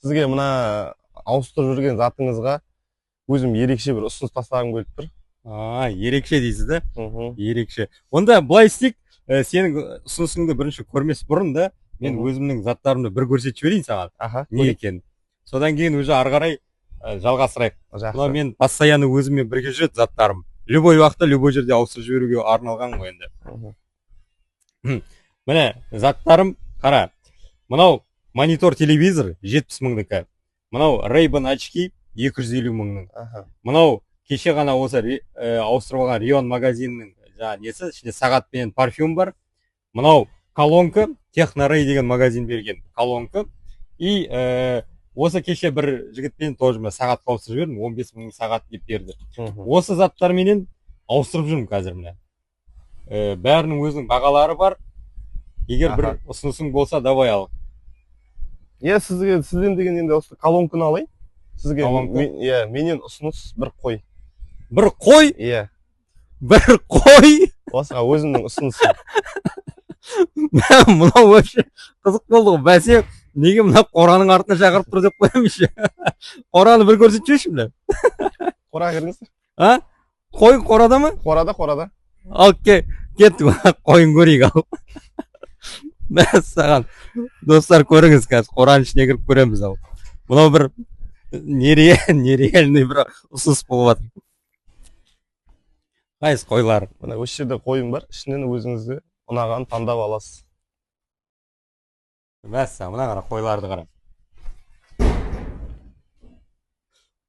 сізге мына ауыстырып жүрген затыңызға өзім ерекше бір ұсыныс тастағым келіп тұр. Ерекше дейсіз да? Мхм. Ерекше. Онда былай істейік, сенің ұсынысыңды бірінші көрмес бұрын да мен өзімнің заттарымды бір көрсетіп жіберейін саған. Аха. Не екен? Содан кейін уже ары қарай жалғастырайық. Мына Жақсы. мен постоянно өзіммен бірге жүреді заттарым. Любой уақытта, любой жерде ауыстырып жіберуге арналған ғой енді. Міне, заттарым, қара. Мынау монитор телевизор 70 мыңдікі. Мынау Ray-Ban очки 250 мыңның. Мынау кеше ғана осы ауыстырып алған Рион магазинінің жаңа несі, ішінде сағат пен парфюм бар. Мынау колонка, Техно-Ray деген магазин берген колонка. И осы кеше бір жігітпен тоже сағат ауыстырып жібердім, 15 мың сағат деп берді. Осы заттарменен ауыстырып жүрмін қазір міне. Бәрінің өзінің бағалары бар. Егер бір ұсынысың болса, давай ал. Сізден деген енді осы колонканы алайын. Сізге менен ұсыныс бір қой. Бір қой? Иә. Бір қой? Осыға өзімнің ұсынысым. Мынау вообще қызық болды ғой. Бәсе, неге мына қораның артына шақырып тұр деп қоямын. Қораны бір көрсетіп жіберші міне. Қораға кіріңіз. Қой қорада ма? Қорада. Ал кеттік, қойын көрейік ал. Саған достар көріңіз қазір, қораның ішіне кіріп көреміз ал. Мынау бір нереальный бір ұсыныс болып жатыр. Қайсы қойлар? Мына осы жерде қойым бар, ішінен өзіңізге ұнағанын таңдап аласыз. Мәссаған, мына қара қойларды қара.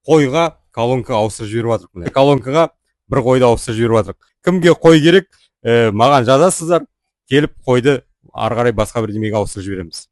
Қойға колонка ауыстырып жіберіп жатырмық. Колонкаға бір қойды ауыстырып жіберіп жатырмық. Кімге қой керек, маған жазасыздар, келіп қойды ары қарай басқа бір демеге ауыстырып жібереміз.